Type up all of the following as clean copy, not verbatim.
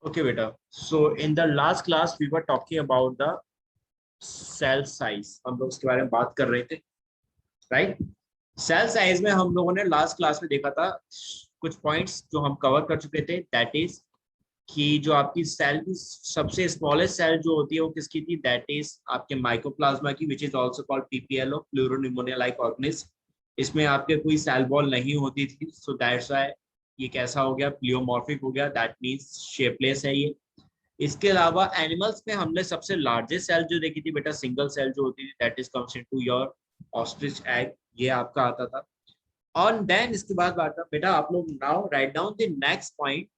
Okay, beta. So in the last class we were talking about the cell size. हम लोग इसके बारे में बात कर रहे थे, राइट? सेल साइज में हम लोगों ने लास्ट क्लास में देखा था कुछ पॉइंट्स जो हम कवर कर चुके थे, दैट इज कि जो आपकी सेल की सबसे स्मॉलेस्ट सेल जो होती है वो किसकी थी, दैट इज आपके माइकोप्लाज्मा की, विच is also called PPLO, pleuropneumonia like organism. इसमें आपके कोई सेल वॉल नहीं होती थी, सो दैट्स व्हाई ये कैसा हो गया, प्लियोमॉर्फिक हो गया, दैट मींस शेपलेस है ये। इसके अलावा एनिमल्स में हमने सबसे लार्जेस्ट सेल जो देखी थी बेटा, सिंगल सेल जो होती थी, that is comes into your ostrich egg, ये आपका आता था। और देन इसके बाद बात बेटा, आप लोग now write down the next point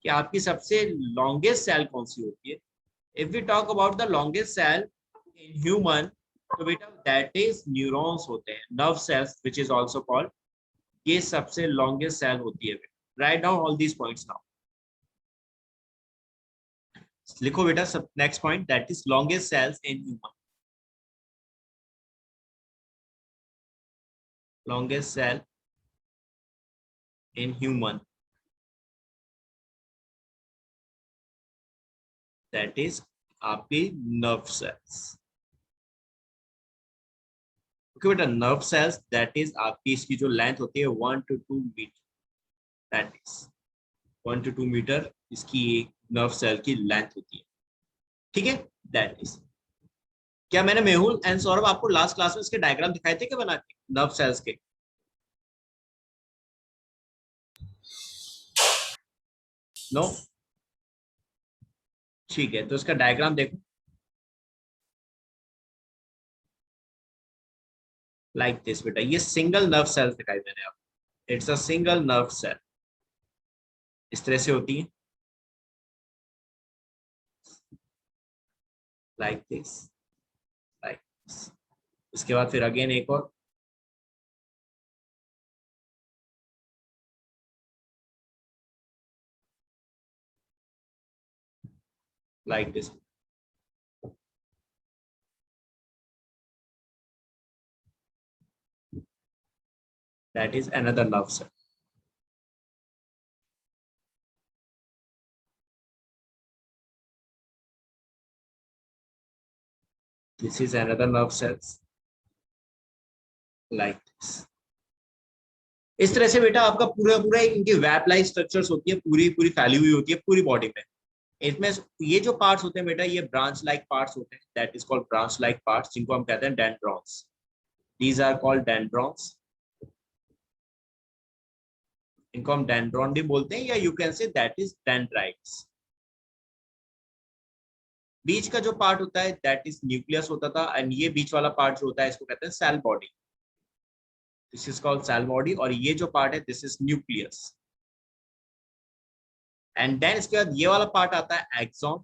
कि आपकी सबसे लॉन्गेस्ट सेल कौन सी होती है। If we talk about the longest cell in human, तो बेटा दैट इज न्यूरॉन्स होते हैं, nerve cells which is also called, ये सबसे लॉन्गेस्ट सेल होती है। Write down all these points now, लिखो बेटा सब next point, that is longest cells in human. Longest cell in human, that is आपकी नर्व सेल्स। ओके बेटा, nerve cells that is आपकी, इसकी जो लेंथ होती है 1 to 2 metre, that is 1 to 2 metre इसकी एक नर्व सेल की लेंथ होती है, ठीक है, दैट इज। क्या मैंने मेहुल एंड सौरभ आपको लास्ट क्लास में इसके डायग्राम दिखाए थे क्या बना के नर्व सेल्स के? नो? ठीक है, तो इसका डायग्राम देखो, लाइक दिस बेटा, ये सिंगल नर्व सेल दिखाई मैंने आपको, it's a single nerve cell, इस तरह से होती है, लाइक दिस, लाइक दिस। इसके बाद फिर अगेन एक और, like this, that is another nerve cell. This is another nerve cells, like this. इस तरह से बेटा आपका पूरा पूरा इनकी वेब लाइक स्ट्रक्चर्स होती है, पूरी पूरी फैली हुई होती है पूरी बॉडी में। इसमें ये जो पार्ट्स होते हैं बेटा, ये ब्रांच लाइक पार्ट्स होते हैं, that is called branch like parts, जिनको हम कहते हैं dendrons. These are called dendrons, इनको हम डेंड्रॉन भी बोलते हैं, या you can say that is dendrites. बीच का जो पार्ट होता है दैट इज न्यूक्लियस होता था, एंड ये बीच वाला पार्ट जो होता है इसको कहते हैं cell body, this is called cell body. और ये जो पार्ट है this is nucleus, and then इसके बाद ये वाला पार्ट आता है axon,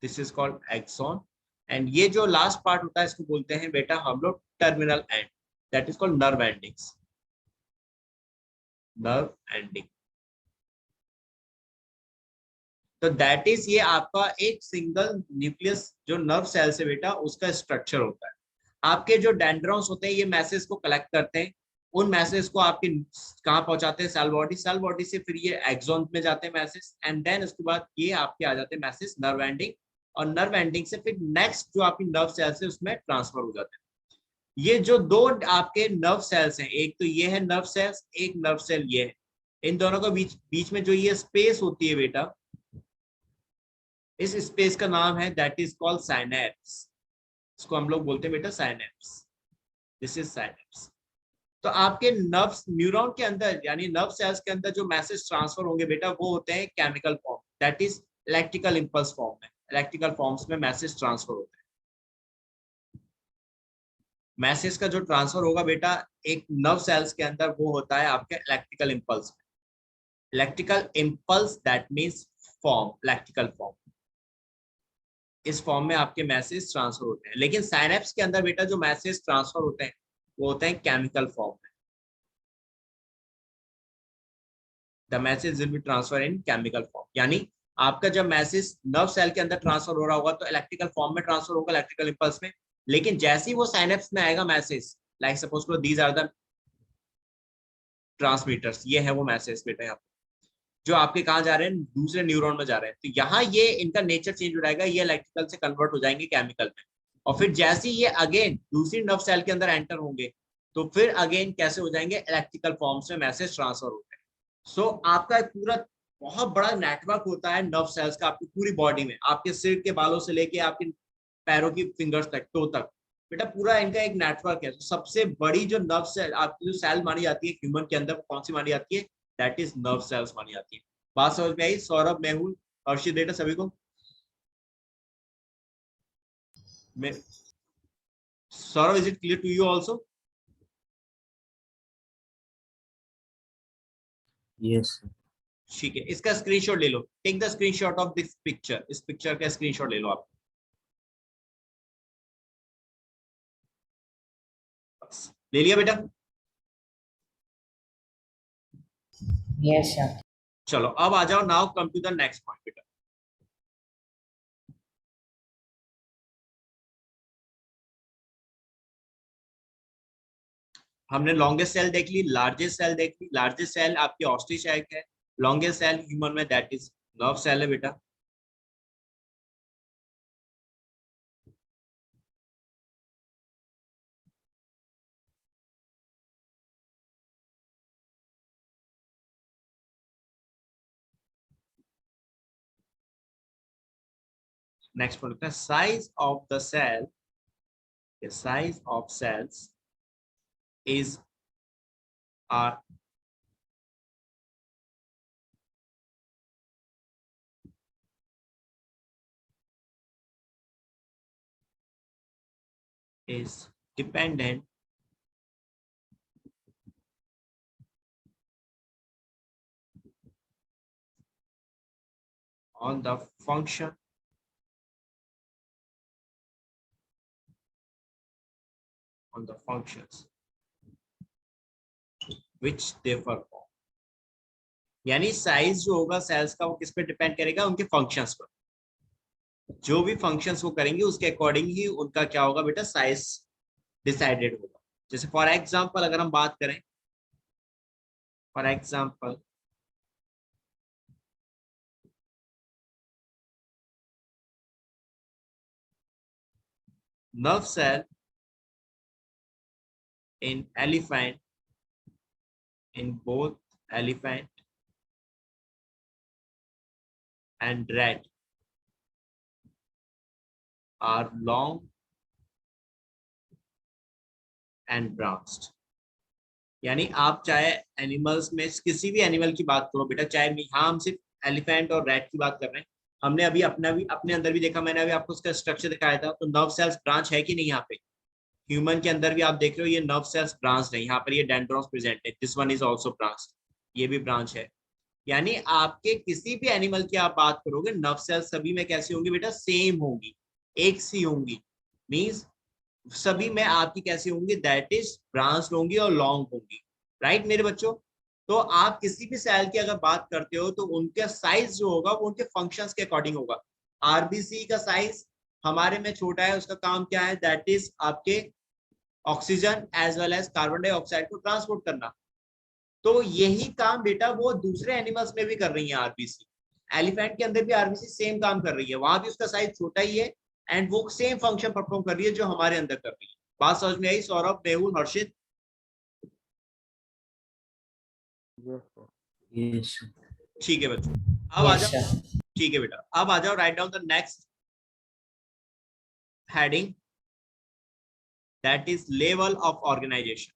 this is called axon. And ये जो लास्ट पार्ट होता है इसको बोलते हैं बेटा हम लोग terminal and, that is called nerve endings, nerve ending. तो दैट इज ये आपका एक सिंगल न्यूक्लियस जो नर्व सेल से बेटा उसका स्ट्रक्चर होता है। आपके जो डेंड्रॉन्स होते हैं ये मैसेज को कलेक्ट करते हैं, उन मैसेज को आपके कहाँ पहुंचाते हैं, सेल बॉडी, सेल बॉडी से फिर ये एक्सॉन में जाते हैं मैसेज, एंड देन उसके बाद ये आपके आ जाते हैं मैसेज नर्व एंडिंग, और नर्व एंडिंग से फिर नेक्स्ट जो आपकी नर्व सेल्स है उसमें ट्रांसफर हो जाते हैं। ये जो दो आपके नर्व सेल्स हैं, एक तो ये है नर्व सेल्स, एक नर्व सेल ये है, इन दोनों के बीच बीच में जो ये स्पेस होती है बेटा, इस स्पेस का नाम है दैट इज कॉल्ड साइनेप्स। इसको हम लोग बोलते हैं बेटा साइनेप्स, दिस इज साइनेप्स। तो आपके नर्व न्यूरॉन के अंदर यानी नर्व सेल्स के अंदर जो मैसेज ट्रांसफर होंगे बेटा वो होते हैं chemical form, that is electrical impulse form में, इलेक्ट्रिकल फॉर्म्स में मैसेज ट्रांसफर होते हैं। मैसेज का जो ट्रांसफर होगा बेटा एक नर्व सेल्स के अंदर वो होता है आपके इलेक्ट्रिकल इंपल्स में, electrical impulse that means form, electrical form, इस फॉर्म में आपके मैसेज ट्रांसफर होते हैं। लेकिन साइनेप्स के अंदर बेटा जो मैसेज ट्रांसफर होते हैं वो होते हैं केमिकल फॉर्म में, the message will be transfer in chemical form. यानी आपका जब मैसेज नर्व सेल के अंदर ट्रांसफर हो रहा होगा तो इलेक्ट्रिकल फॉर्म में ट्रांसफर होगा, इलेक्ट्रिकल इंपल्स में, लेकिन जैसे ही वो साइनेप्स में आएगा मैसेज, लाइक सपोज करो दीज आर द ट्रांसमीटर्स, ये है वो मैसेज बेटा यहाँ पे, जो आपके कहाँ जा रहे हैं, दूसरे न्यूरॉन में जा रहे हैं। तो यहाँ ये इनका नेचर चेंज हो जाएगा, ये इलेक्ट्रिकल से कन्वर्ट हो जाएंगे केमिकल में, और फिर जैसे ही ये अगेन दूसरी नर्व सेल के अंदर एंटर होंगे तो फिर अगेन कैसे हो जाएंगे, इलेक्ट्रिकल फॉर्म्स में मैसेज ट्रांसफर होते हैं। सो आपका एक पूरा बहुत बड़ा नेटवर्क होता है नर्व सेल्स का आपकी पूरी बॉडी में, आपके सिर के बालों से लेके आपके पैरों की फिंगर्स तक, टो तक, बेटा पूरा इनका एक नेटवर्क है। तो सबसे बड़ी जो नर्व सेल आपकी जो सेल मानी जाती है ह्यूमन के अंदर, कौन सी मानी जाती है, दैट इज नर्व सेल्स मानी जाती है। बात समझ में आई? सौरभ, मेहुल, हर्षित, बेटा सभी को मैं, Saurabh is it clear to you also? Yes ठीक है, इसका स्क्रीनशॉट ले लो, take the screenshot of this picture, इस पिक्चर का स्क्रीनशॉट ले लो आप। ले लिया बेटा? Yes sir. चलो अब आ जाओ, now come to the next point बेटा। हमने लॉन्गेस्ट सेल देख ली, लार्जेस्ट सेल देख ली। लार्जेस्ट सेल आपकी ऑस्ट्रिच है, लॉन्गेस्ट सेल ह्यूमन में दैट इज नर्व सेल है बेटा। Next point, size of the cell, size of cells is are is dependent on the function on the functions which they perform। यानी size जो होगा sales का वो किस पे डिपेंड करेगा, उनके फंक्शंस पर। जो भी फंक्शंस वो करेंगे उसके अकॉर्डिंग ही उनका क्या होगा बेटा, साइज डिसाइडेड होगा। जैसे फॉर एग्जांपल अगर हम बात करें, for example nerve cell in elephant, in both elephant and rat are long and branched। यानी आप चाहे एनिमल्स में किसी भी एनिमल की बात करो बेटा, चाहे यहाँ हम सिर्फ एलिफेंट और रैट की बात कर रहे हैं, हमने अभी अपने अंदर भी देखा, मैंने अभी आपको उसका स्ट्रक्चर दिखाया था। तो नर्व सेल्स ब्रांच है कि नहीं यहाँ पे, ह्यूमन के अंदर भी आप देख रहे हो ये नर्व सेल्स ब्रांच है, यहाँ पर ये डेंड्रॉन्स प्रेजेंट है, this one is also branch, ये भी ब्रांच है। यानी आपके किसी भी एनिमल की आप बात करोगे, नर्व सेल्स सभी में कैसी होंगी बेटा, सेम होंगी, एक सी होंगी। मींस सभी में आपकी कैसी होंगी, दैट इज ब्रांच होंगी और लॉन्ग होंगी। राइट मेरे बच्चों? तो आप किसी भी सेल की अगर बात करते हो तो उनका साइज जो होगा वो उनके फंक्शंस के अकॉर्डिंग होगा। आरबीसी का साइज हमारे में छोटा है, उसका काम क्या है, दैट इज आपके oxygen as well as carbon dioxide को ट्रांसपोर्ट करना। तो यही काम बेटा वो दूसरे एनिमल्स में भी कर रही है आरबीसी। एलिफेंट के अंदर भी आरबीसी सेम काम कर रही है, वहां भी उसका साइज छोटा ही है एंड वो सेम फंक्शन परफॉर्म कर रही है जो हमारे अंदर कर रही है। बात समझ में आई सौरभ, मेहुल, हर्षित? यस ठीक है बच्चों, अब आ यस जाओ। सर। ठीक है बेटा, अब आ जाओ, write down the next heading, that is level of organisation.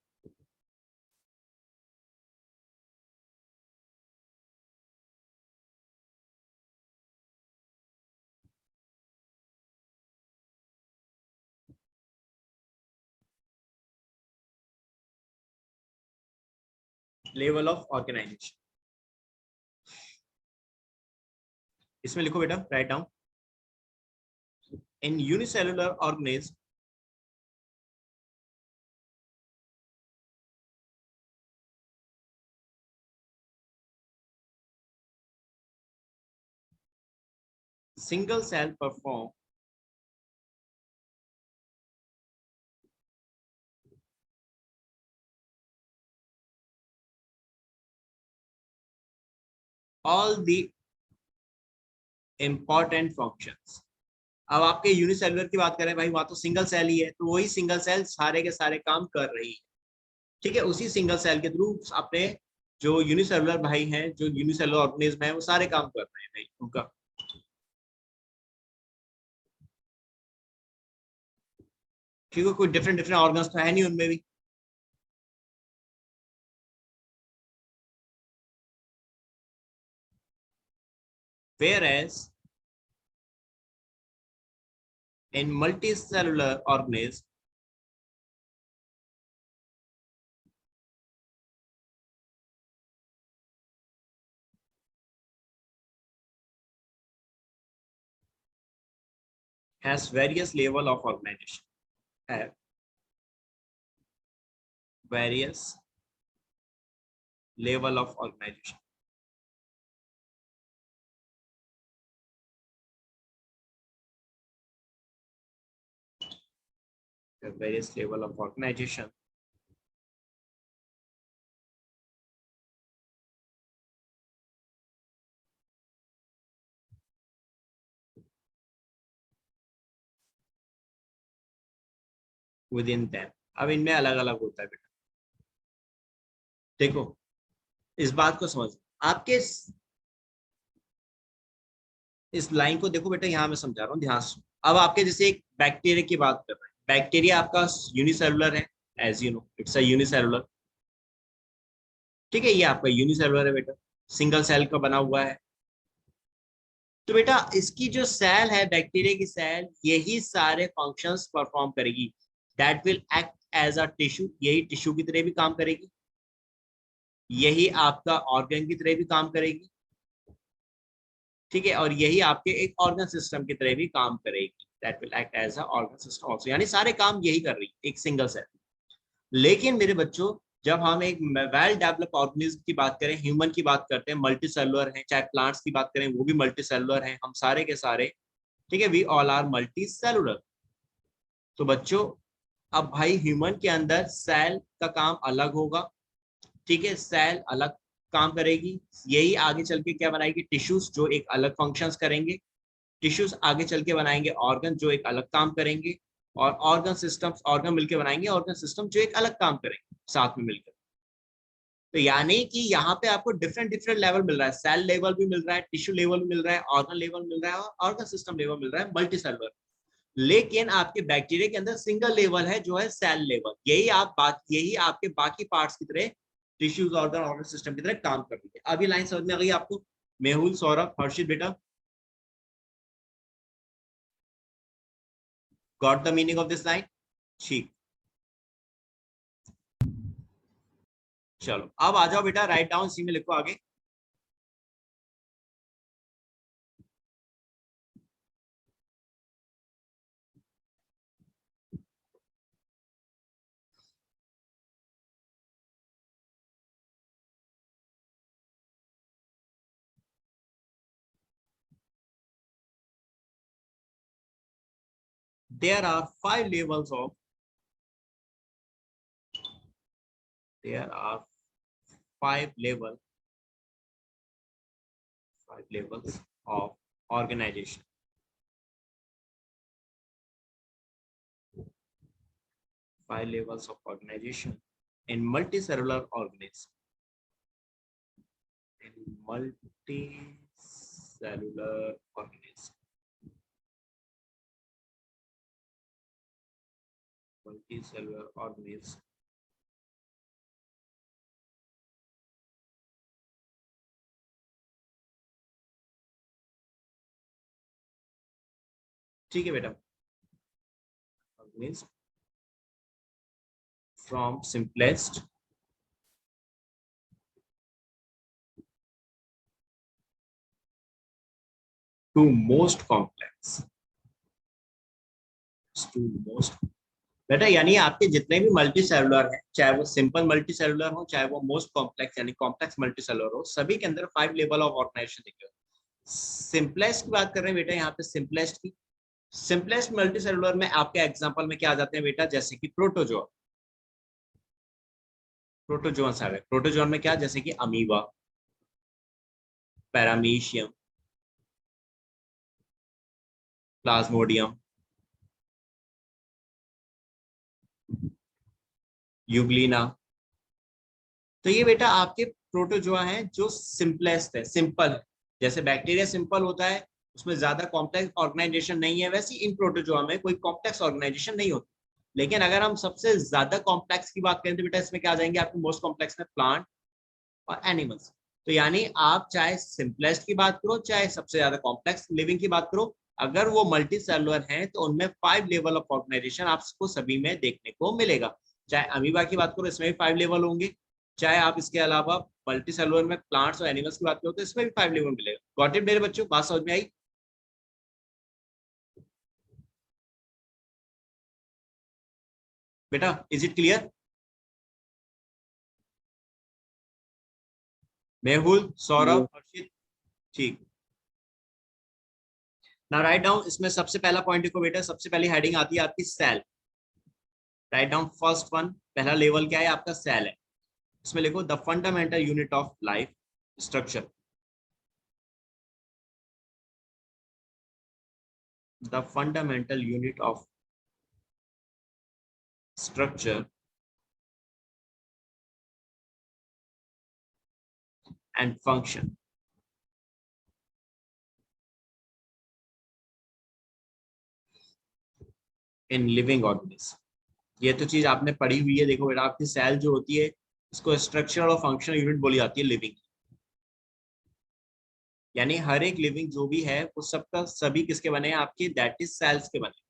Level of organisation, इसमें लिखो बेटा, write down, in unicellular organism single cell perform all the important functions. अब आपके यूनिसेलुलर की बात करें भाई, वहां तो सिंगल सेल ही है, तो वही सिंगल सेल सारे के सारे काम कर रही है। ठीक है, उसी सिंगल सेल के थ्रू अपने जो यूनिसेलुलर भाई हैं, जो यूनिसेलुलर ऑर्गेनिज्म है, वो सारे काम कर रहे हैं भाई उनका। क्योंकि कोई डिफरेंट डिफरेंट ऑर्गन्स तो है नहीं उनमें भी। Whereas in multicellular organism, has various level of organization, have various level of organization, have various level of organization within them। अब इनमें अलग अलग होता है बेटा। देखो इस बात को समझ, आपके इस लाइन को देखो बेटा, यहाँ मैं समझा रहा हूँ, ध्यान से। अब आपके जैसे एक बैक्टीरिया की बात कर रहे हैं, बैक्टीरिया आपका यूनिसेलुलर है, as you know it's a unicellular. ठीक है, ये आपका यूनिसेलुलर है बेटा, सिंगल सेल का बना हुआ है। तो बेटा इसकी जो सेल है, बैक्टीरिया की सेल, यही सारे फंक्शंस परफॉर्म करेगी। That will act as a tissue, यही टिश्यू की तरह भी काम करेगी, यही आपका ऑर्गन की तरह भी काम करेगी। ठीक है, और यही आपके एक ऑर्गन सिस्टम की तरह भी काम करेगी। That will act as a organ system also, यानी सारे काम यही कर रही है एक सिंगल सेल। लेकिन मेरे बच्चों, जब हम एक वेल डेवलप ऑर्गेनिज्म की बात करें, ह्यूमन की बात करते हैं, मल्टी सेलुलर है, चाहे प्लांट्स की बात करें वो भी मल्टी सेलुलर है, हम सारे के सारे। ठीक है, we all are multicellular. तो बच्चों अब भाई ह्यूमन के अंदर सेल का काम अलग होगा। ठीक है, सेल अलग काम करेगी, यही आगे चल के क्या बनाएगी, टिश्यूज, जो एक अलग फंक्शंस करेंगे। टिश्यूज आगे चल के बनाएंगे ऑर्गन, जो एक अलग काम करेंगे। और ऑर्गन सिस्टम्स, ऑर्गन मिलकर बनाएंगे ऑर्गन सिस्टम, जो एक अलग काम करेंगे साथ में मिलकर। तो यानी कि यहाँ पे आपको डिफरेंट डिफरेंट लेवल मिल रहा है, सेल लेवल भी मिल रहा है, टिश्यू लेवल भी मिल रहा है, ऑर्गन लेवल मिल रहा है, और ऑर्गन सिस्टम लेवल मिल रहा है, मल्टी सेलुलर। लेकिन आपके बैक्टीरिया के अंदर सिंगल लेवल है, जो है सेल लेवल। यही आपके बाकी पार्ट्स की तरह, टिश्यूज, ऑर्गन, ऑर्गन सिस्टम की तरह काम कर रही है। अभी लाइन समझ में आ गई आपको? मेहुल, सौरभ, हर्षित बेटा, got the meaning of this line? ठीक, चलो अब आ जाओ बेटा, राइट डाउन, सी में लिखो आगे। There are five levels of there are five level five levels of organization. Five levels of organization in multicellular organism. In multicellular organism. Multicellular organism. ठीक है बेटा, organism from simplest to most complex. To most बेटा, यानी आपके जितने भी multi cellular हैं, चाहे वो सिंपल मल्टी सेलुलर हो, चाहे वो मोस्ट कॉम्प्लेक्स यानी कॉम्प्लेक्स मल्टी सेलुलर हो, सभी के अंदर फाइव लेवल ऑफ ऑर्गेनाइजेशन दिखेगा। सिंपलेस्ट की बात कर रहे हैं बेटा, यहाँ पे सिंपलेस्ट की, सिंपलेस्ट मल्टी सेलुलर में आपके एग्जांपल में क्या आ जाते हैं बेटा, जैसे कि प्रोटोजोआ। प्रोटोजोन्स आ गए, प्रोटोजोन में क्या, जैसे कि अमीबा, पैरामीशियम, प्लाज्मोडियम, यूग्लिना। तो ये बेटा आपके प्रोटोजोआ हैं जो सिंपलेस्ट है, सिंपल है। जैसे बैक्टीरिया सिंपल होता है, उसमें ज्यादा कॉम्प्लेक्स ऑर्गेनाइजेशन नहीं है, वैसे इन प्रोटोजोआ में कोई कॉम्प्लेक्स ऑर्गेनाइजेशन नहीं होती। लेकिन अगर हम सबसे ज्यादा कॉम्प्लेक्स की बात करें तो बेटा इसमें क्या आ जाएंगे आपके मोस्ट कॉम्प्लेक्स में प्लांट और एनिमल्स। तो यानी आप चाहे सिंपलेस्ट की बात करो चाहे सबसे ज्यादा कॉम्प्लेक्स लिविंग की बात करो, अगर वो मल्टी सेलुलर हैं तो उनमें 5 लेवल ऑफ ऑर्गेनाइजेशन आपको सभी में देखने को मिलेगा। चाहे अमीबा की बात करो इसमें भी 5 लेवल होंगे, चाहे आप इसके अलावा मल्टी सेलुलर में प्लांट्स और एनिमल्स की बात करो तो इसमें भी 5 लेवल मिलेगा। गॉट इट मेरे बच्चों, बात समझ में आई? बेटा is it clear? Mehul, Saurabh, Harshit, ठीक। ना राइट डाउन, इसमें सबसे पहला पॉइंट देखो बेटा, सबसे पहली हेडिंग आती है आपकी cell. Write down first one, पहला लेवल क्या है आपका? सेल है। इसमें लिखो the fundamental unit of life structure. The fundamental unit of structure and function in living organism. ये तो चीज आपने पढ़ी हुई है। देखो बेटा आपकी सेल जो होती है इसको स्ट्रक्चरल और फंक्शनल यूनिट बोली जाती है लिविंग। यानी हर एक लिविंग जो भी है वो सबका सभी किसके बने हैं आपके? दैट इज सेल्स के बने।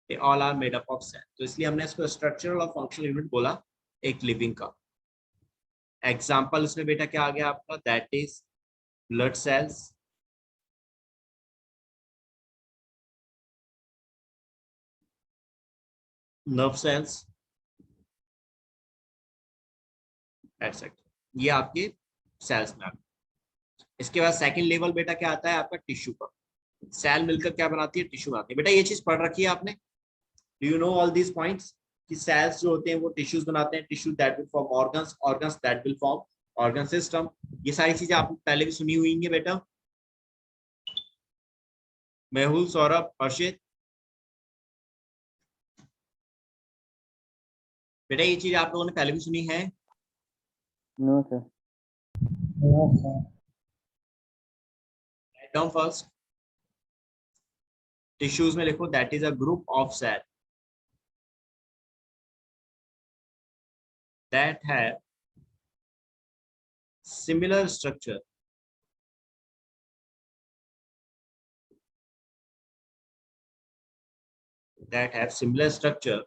They all are made up of cell, तो इसलिए हमने इसको स्ट्रक्चरल और फंक्शनल यूनिट बोला एक लिविंग का। एग्जाम्पल इसमें बेटा क्या आ गया आपका? That is blood cells, nerve cells etcetera. ये आपके सेल्स में आ गए। इसके बाद सेकंड लेवल बेटा क्या आता है आपका? टिश्यू का। सेल मिलकर क्या बनाती है? टिश्यू बनाती है। बेटा ये चीज पढ़ रखी है आपने? Do you know all these points कि सेल्स जो होते हैं वो टिश्यूज बनाते हैं, tissue that will form organs, organs that will form organ system. ये सारी चीजें आप पहले भी सुनी हुई है बेटा। मेहुल, सौरभ, हर्षित, बेटा ये चीज आप लोगों ने पहले भी सुनी है? No sir. No sir. Write down first. Tissues में लिखो that is a group of cell that have similar structure that have similar structure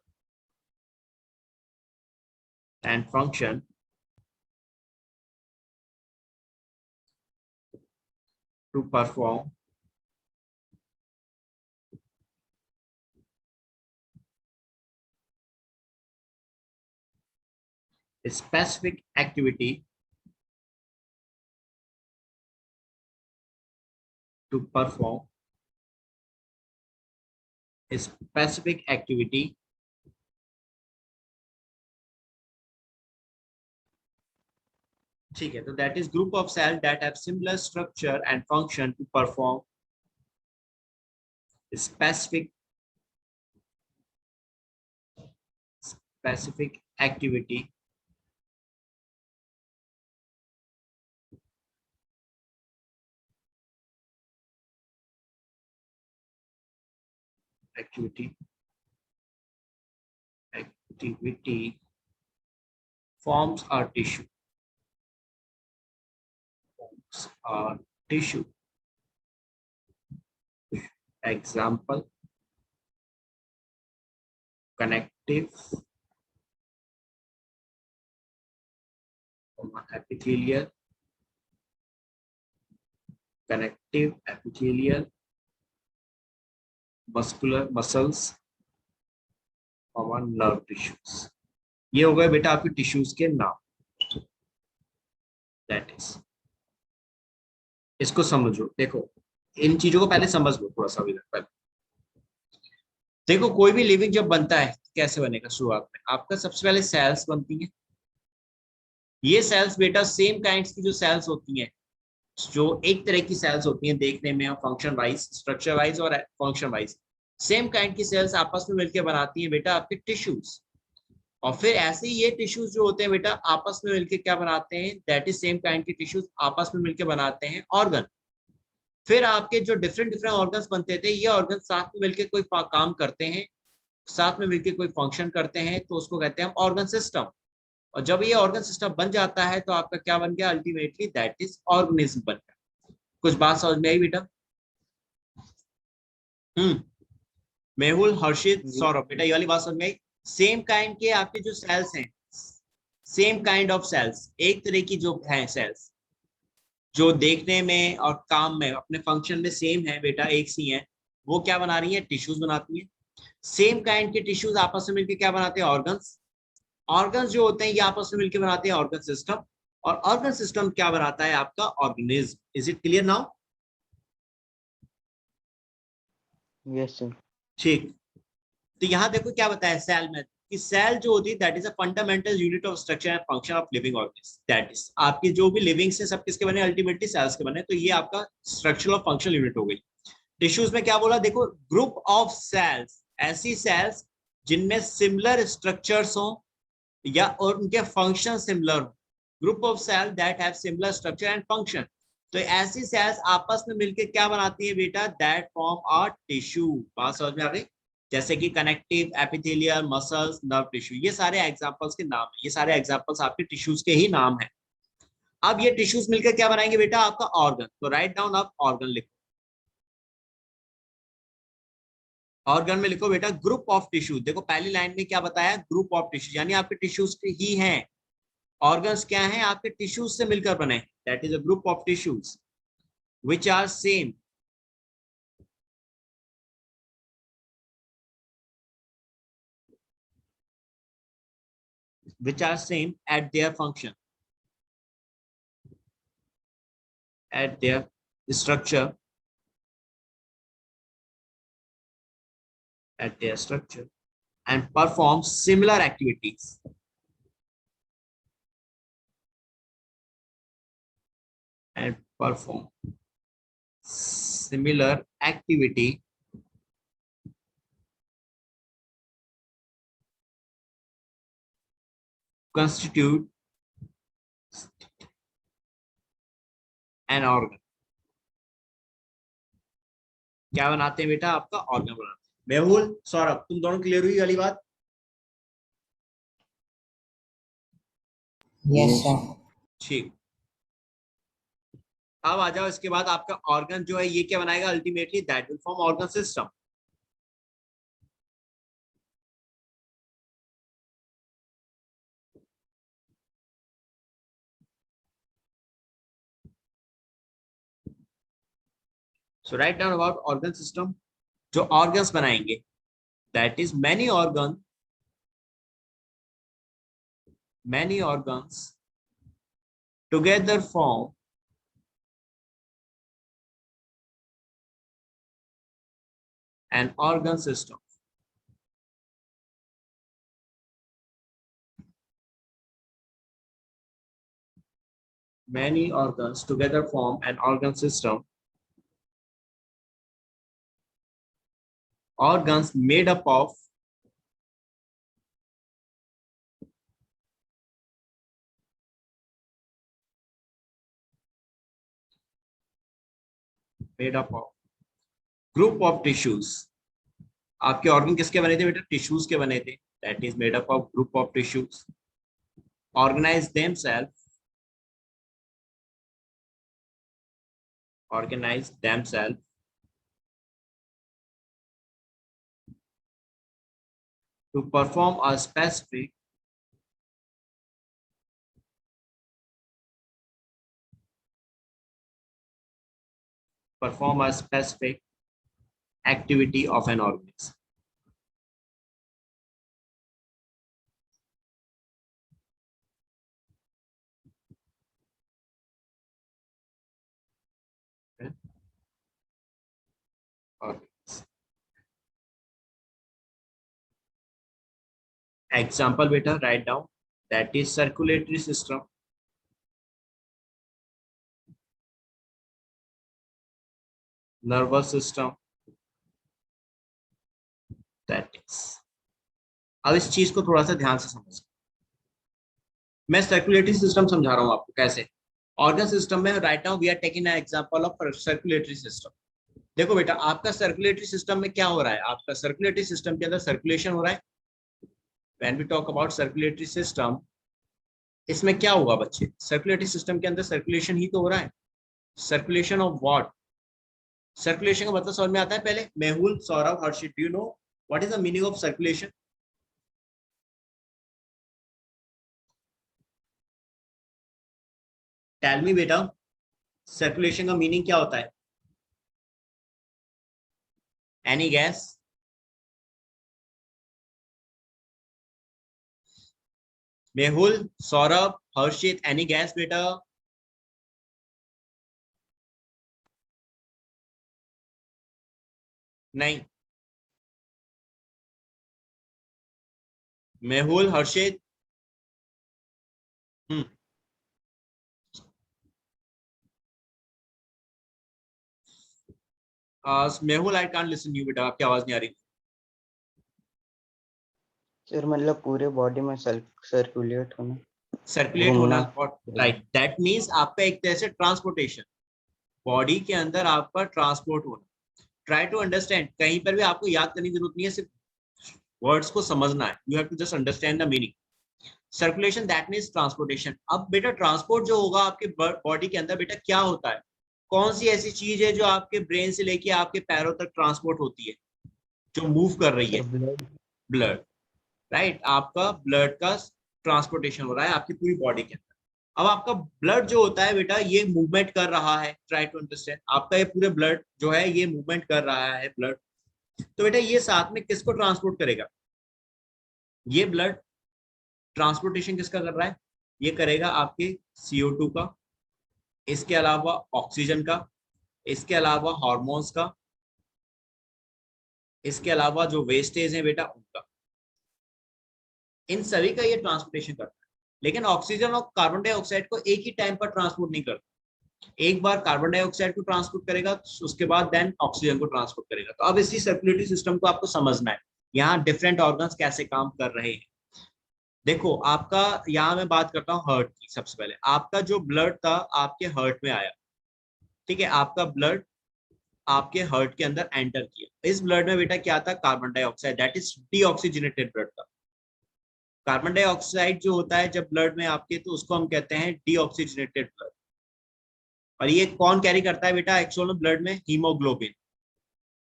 and function to perform a specific activity to perform a specific activity ठीक है। तो that is group of cell that have similar structure and function to perform a specific activity forms a tissue, tissue. Example: connective, epithelial, connective epithelial, muscular muscles और nerve tissues। ये हो गए बेटा आपके tissues के नाम। दैट इज, इसको समझो। देखो इन चीजों को पहले समझ लो थोड़ा सा अभी तक पहले। देखो कोई भी लिविंग जब बनता है कैसे बनेगा? शुरुआत में आपका सबसे पहले सेल्स बनती हैं। ये सेल्स बेटा सेम काइंड्स की जो सेल्स होती हैं जो एक तरह की सेल्स होती हैं देखने में फंक्शन वाइज, स्ट्रक्चर वाइज और फंक्शन वाइज, सेम काइंड की सेल्स आपस में मिलकर बनाती हैं बेटा आपके टिश्यूज। और फिर ऐसे ही ये टिश्यूज जो होते हैं बेटा आपस में मिलकर क्या बनाते हैं, दैट इज सेम काइंड के टिश्यूज आपस में मिलकर बनाते हैं ऑर्गन। फिर आपके जो डिफरेंट डिफरेंट ऑर्गन्स बनते थे, ये ऑर्गन साथ में मिलकर कोई काम करते हैं, साथ में मिलकर कोई फंक्शन करते हैं, तो उसको कहते हैं ऑर्गन सिस्टम। और जब ये ऑर्गन सिस्टम बन जाता है तो आपका क्या बन गया, अल्टीमेटली दैट इज ऑर्गेनिज्म बन गया। कुछ बात समझ में आई बेटा? मेहुल, हर्षित, जी सौरभ, बेटा ये वाली बात समझ में आई? सेम काइंड के आपके जो सेल्स हैं, सेम काइंड ऑफ सेल्स, एक तरह की जो है सेल्स, जो देखने में और काम में अपने फंक्शन में सेम है बेटा, एक सी है, वो क्या बना रही है, टिश्यूज बनाती है। सेम काइंड के टिश्यूज आपस में मिलकर क्या बनाते हैं, ऑर्गन्स। ऑर्गन्स जो होते हैं ये आपस में मिलकर बनाते हैं ऑर्गन सिस्टम। और ऑर्गन सिस्टम क्या बनाता है, आपका organism. Is it clear now? Yes sir. ठीक। तो यहाँ देखो क्या बताया सेल में, कि सेल जो होती है that is a fundamental unit of structure and function of living organism. That is आपकी जो भी लिविंग से सब किसके बने, अल्टीमेटली सेल्स के बने। तो ये आपका स्ट्रक्चरल और फंक्शनल यूनिट हो गई। टिश्यूज में क्या बोला, देखो ग्रुप ऑफ सेल्स, ऐसी सेल्स जिनमें सिमिलर स्ट्रक्चर्स हो या और उनके फंक्शन सिमिलर हो। Group of cell that have similar structure and function. तो ऐसी सेल्स आपस में मिलकर क्या बनाती है बेटा, दैट फॉर्म अ टिश्यू। बात समझ में आ गई? जैसे कि connective, epithelial, muscles, nerve tissue, ये सारे एग्जांपल्स के नाम है, ये सारे एग्जांपल्स आपके टिश्यूज के ही नाम है। अब ये टिश्यूज मिलकर क्या बनाएंगे बेटा, आपका ऑर्गन। तो राइट डाउन आप ऑर्गन लिखो। ऑर्गन में लिखो बेटा ग्रुप ऑफ टिश्यू। देखो पहली लाइन में क्या बताया, ग्रुप ऑफ टिश्यू, यानी आपके टिश्यूज ही हैं। ऑर्गन्स क्या हैं, आपके टिश्यूज से मिलकर बने। That is a group of tissues which are same, which are same at their function, at their structure, at their structure, and perform similar activities. And perform similar activity constitute an organ. क्या बनाते हैं बेटा, आपका organ बनाते हैं। मेहुल, सौरभ, तुम दोनों clear हुई वाली बात? Yes yes sir. सर। ठीक। अब आ जाओ, इसके बाद आपका ऑर्गन जो है ये क्या बनाएगा, ultimately that will form organ system. So write down about organ system. जो ऑर्गन्स बनाएंगे that is many organs together form an organ system. Many organs together form an organ system. Organs made up of group of tissues. आपके organ किसके बने थे बेटा, tissues के बने थे। That is made up of group of tissues organize themselves to perform a specific activity of an organism. Okay? Organism. Example beta, write down, that is circulatory system, nervous system, that is. अब इस चीज को थोड़ा सा ध्यान से समझ, मैं सर्कुलेटरी सिस्टम समझा रहा हूँ आपको कैसे। ऑर्गन सिस्टम में right now we are taking an example of circulatory system. देखो बेटा, आपका सर्कुलेटरी सिस्टम में क्या हो रहा है, आपका सर्कुलेटरी सिस्टम के अंदर सर्कुलेशन हो रहा है। When we talk about circulatory system, इसमें क्या हुआ बच्चे, सर्कुलेटरी सिस्टम के अंदर सर्कुलेशन ही तो हो रहा है। सर्कुलेशन ऑफ व्हाट, सर्कुलेशन का मतलब समझ में आता है पहले। Mehul, Saurabh, Harshit, do you know what is the meaning of circulation? Tell me बेटा, सर्कुलेशन का मीनिंग क्या होता है? Any guess? Mehul, Saurabh, Harshit, any guess बेटा? नहीं। Mehul, Harshit, Mehul, I can't listen you बेटा, आपकी आवाज नहीं आ रही। सर मतलब पूरे बॉडी में सर्कुलेट होना, सर्कुलेट होना, घूमना। राइट, दैट मीन्स आपका एक तरह से ट्रांसपोर्टेशन, बॉडी के अंदर आपका ट्रांसपोर्ट होना। ट्राई टू अंडरस्टैंड, कहीं पर भी आपको याद करने की जरूरत नहीं है, सिर्फ वर्ड्स को समझना है। You have to just understand the meaning. Circulation that means transportation. अब बेटा ट्रांसपोर्ट जो होगा आपके बॉडी के अंदर, बेटा क्या होता है, कौन सी ऐसी चीज है जो आपके ब्रेन से लेके आपके पैरों तक ट्रांसपोर्ट होती है, जो मूव कर रही सर है? ब्लड। Blood, right. आपका ब्लड का ट्रांसपोर्टेशन हो रहा है आपकी पूरी बॉडी के अंदर। अब आपका ब्लड जो होता है बेटा, ये मूवमेंट कर रहा है। ट्राई टू अंडरस्टैंड, आपका ये पूरे ब्लड जो है ये मूवमेंट कर रहा है ब्लड। तो बेटा ये साथ में किसको ट्रांसपोर्ट करेगा? ये ब्लड ट्रांसपोर्टेशन किसका कर रहा है? ये करेगा आपके CO2 का, इसके अलावा ऑक्सीजन का, इसके अलावा हार्मोन्स का, इसके अलावा जो वेस्टेज है बेटा उनका, इन सभी का ये ट्रांसपोर्टेशन करता है। लेकिन ऑक्सीजन और कार्बन डाइऑक्साइड को एक ही टाइम पर ट्रांसपोर्ट नहीं करता। एक बार कार्बन डाइऑक्साइड को ट्रांसपोर्ट करेगा, उसके बाद देन ऑक्सीजन को ट्रांसपोर्ट करेगा। तो अब इसी सर्कुलेटरी सिस्टम को आपको समझना है, यहाँ डिफरेंट ऑर्गन्स कैसे काम कर रहे हैं। देखो आपका, यहाँ मैं बात करता हूँ हार्ट की। सबसे पहले आपका जो ब्लड था आपके हार्ट में आया, ठीक है, आपका ब्लड आपके हार्ट के अंदर एंटर किया। इस ब्लड में बेटा क्या था? Carbon dioxide, that is deoxygenated blood था। कार्बन डाइऑक्साइड जो होता है जब ब्लड में आपके, तो उसको हम कहते हैं डीऑक्सीजनेटेड ब्लड। और ये कौन कैरी करता है बेटा एक्चुअल में ब्लड में? Haemoglobin.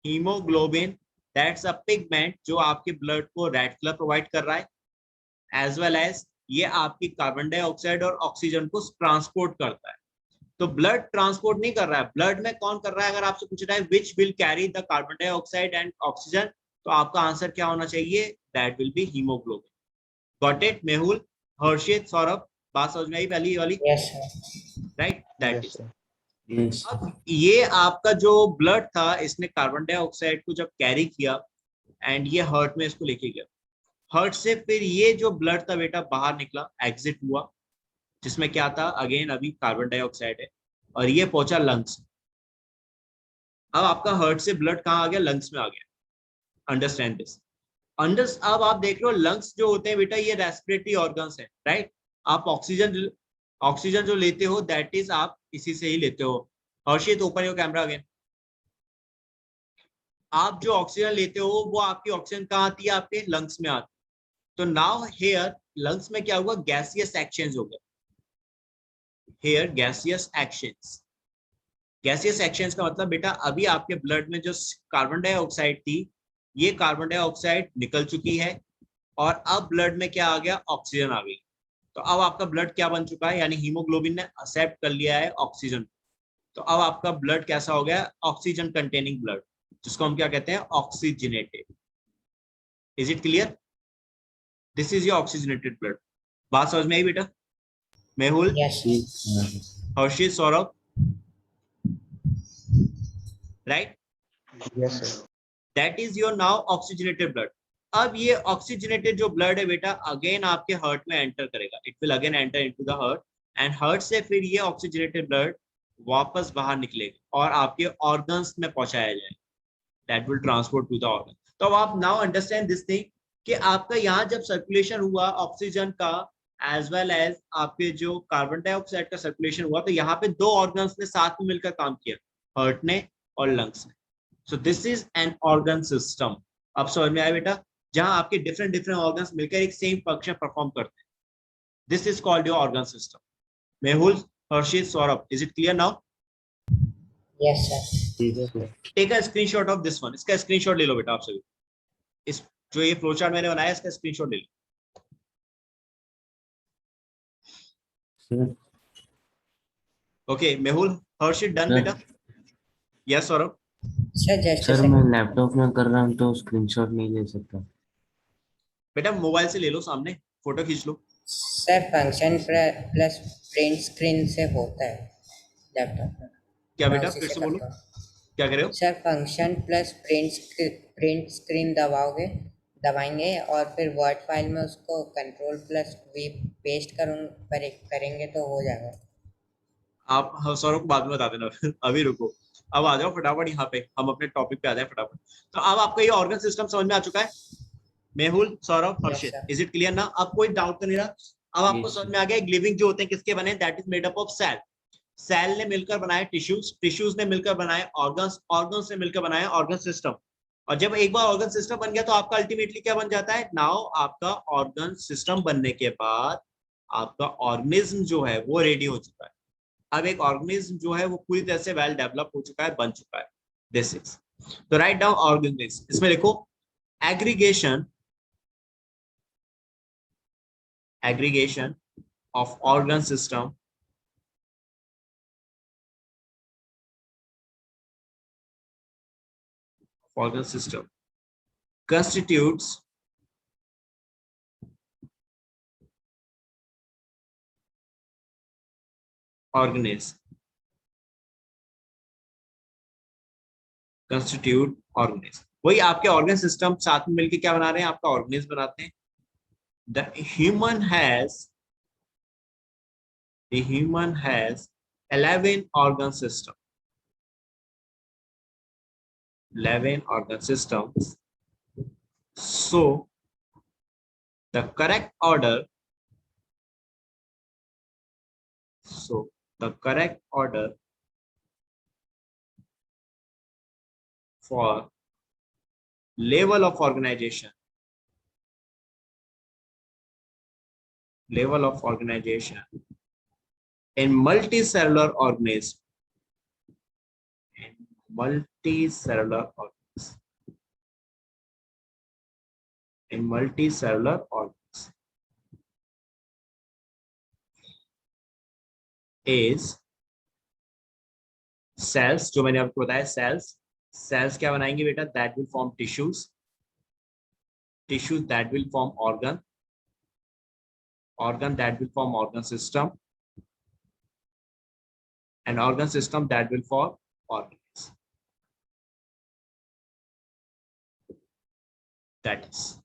Haemoglobin that's a pigment जो आपके ब्लड को रेड कलर प्रोवाइड कर रहा है, एज वेल एज ये आपकी कार्बन डाइऑक्साइड और ऑक्सीजन को ट्रांसपोर्ट करता है। तो ब्लड ट्रांसपोर्ट नहीं कर रहा है, ब्लड में कौन कर रहा है? अगर आपसे पूछ रहा है which will carry the carbon dioxide and oxygen, तो आपका आंसर क्या होना चाहिए? That will be haemoglobin. Got it Mehul, Harshit, Saurabh? बात समझ में आई पहली वाली? Yes sir. Right, that yes is. Sir. अब ये आपका जो ब्लड था, इसने कार्बन डाइऑक्साइड को जब कैरी किया एंड ये हार्ट में इसको लेके गया। हार्ट से फिर ये जो ब्लड था बेटा बाहर निकला, एग्जिट हुआ, जिसमें क्या था? अगेन अभी कार्बन डाइऑक्साइड है, और ये पहुंचा लंग्स। अब आपका हार्ट से ब्लड कहाँ आ गया? लंग्स में आ गया। Understand this. अब आप देख रहे हो लंग्स जो होते हैं बेटा, ये रेस्पिरेटरी ऑर्गन्स है, राइट। आप ऑक्सीजन ऑक्सीजन जो लेते हो दैट इज आप इसी से ही लेते हो। हर्षित, ओपन योर कैमरा अगेन। आप जो ऑक्सीजन लेते हो वो आपकी ऑक्सीजन कहाँ आती है? आपके लंग्स में आती है। तो नाउ हेयर लंग्स में क्या हुआ? गैसियस एक्सचेंज हो गया। Here gaseous exchange. Gaseous exchange का मतलब बेटा, अभी आपके ब्लड में जो कार्बन डाइऑक्साइड थी, ये कार्बन डाइऑक्साइड निकल चुकी है, और अब ब्लड में क्या आ गया? ऑक्सीजन आ गई। तो अब आपका ब्लड क्या बन चुका है? यानी हीमोग्लोबिन ने एक्सेप्ट कर लिया है ऑक्सीजन। तो अब आपका ब्लड कैसा हो गया? ऑक्सीजन कंटेनिंग ब्लड, जिसको हम क्या कहते हैं? Oxygenated. Is it clear? This is your oxygenated blood. बात समझ में आई बेटा? Mehul, yes Harshit, Saurabh, right? Yes sir. That is your now oxygenated blood. अब ये ऑक्सीजनेटेड जो ब्लड है बेटा, अगेन आपके हार्ट में एंटर करेगा। It will again enter into the heart, and heart से फिर ये ऑक्सीजनेटेड ब्लड वापस बाहर निकलेगा और आपके ऑर्गन्स में पहुंचाया जाएगा, that will transport to the organ. तो अब आप नाउ अंडरस्टैंड दिस थिंग कि आपका यहाँ जब सर्कुलेशन हुआ ऑक्सीजन का एज वेल एज आपके जो कार्बन डाइऑक्साइड का सर्कुलेशन हुआ, तो यहाँ पे दो ऑर्गन्स ने साथ में मिलकर काम किया, हार्ट ने और लंग्स ने। So this is an organ system. अब समझ में आया बेटा, जहां आपके डिफरेंट डिफरेंट ऑर्गन्स मिलकर एक सेम फंक्शन परफॉर्म करते हैं, this is called your organ system. Mehul, Harshit, Saurabh, is it clear now? Yes, sir. Yes, sir. Take a screenshot of this one, इसका स्क्रीनशॉट ले लो बेटा आप सभी। इस जो ये फ्लो चार्ट मैंने बनाया है इसका स्क्रीनशॉट ले लो। Sir, ओके मेहुल, हर्षित, डन बेटा? Yes Saurabh? Sir, just a sir second. मैं लैपटॉप में कर रहा हूँ तो स्क्रीनशॉट नहीं ले सकता। बेटा मोबाइल से ले लो, सामने फोटो खींच लो। Sir function plus print screen से होता है लैपटॉप में, क्या मैं बेटा उसी फिर से से बोलो, करता हूँ। क्या कह रहे हो? Sir function plus print screen दबाएंगे और फिर वर्ड फाइल में उसको कंट्रोल प्लस वी पेस्ट करेंगे तो हो जाएगा। आप सौरभ को बाद में बता देना अभी रुको, अब आ जाओ फटाफट यहाँ पे, हम अपने टॉपिक पे आ जाए फटाफट। तो अब आपका ये ऑर्गन सिस्टम समझ में आ चुका है Mehul, Saurabh, yes Harshit, sir. Is it clear ना? अब कोई डाउट तो नहीं रहा? अब आपको Yes, समझ sir. में आ गया लिविंग जो होते हैं किसके बने, that is made up of cell. Cell ने मिलकर बनाए टिश्यूज, टिश्यूज ने मिलकर बनाए ऑर्गन्स, ऑर्गन्स ने मिलकर बनाए ऑर्गन सिस्टम। और जब एक बार ऑर्गन सिस्टम बन गया तो आपका अल्टीमेटली क्या बन जाता है? नाउ आपका ऑर्गन सिस्टम बनने के बाद आपका ऑर्गेनिज्म जो है वो रेडी हो चुका है। अब एक ऑर्गेनिज्म जो है वो पूरी तरह से वेल डेवलप हो चुका है, बन चुका है। दिस इज, तो राइट डाउन ऑर्गेनिज्म, इसमें लिखो aggregation, aggregation of organ system constitutes organism, constitute organism। वही आपके ऑर्गन सिस्टम साथ में मिलकर क्या बना रहे हैं? आपका ऑर्गेनिज्म बनाते हैं। the human has the human has 11 organ system, 11 organ systems। So the correct order, so the correct order for level of organization, level of organization in multicellular organism, in multicellular organism, in multicellular organism is cells। जो मैंने आपको बताया cells, cells क्या बनाएंगे बेटा? that will form tissues, tissues that will form organ, organ that will form organ system, and organ system that will form organs। that is,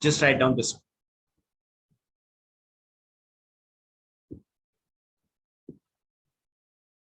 just write down this one।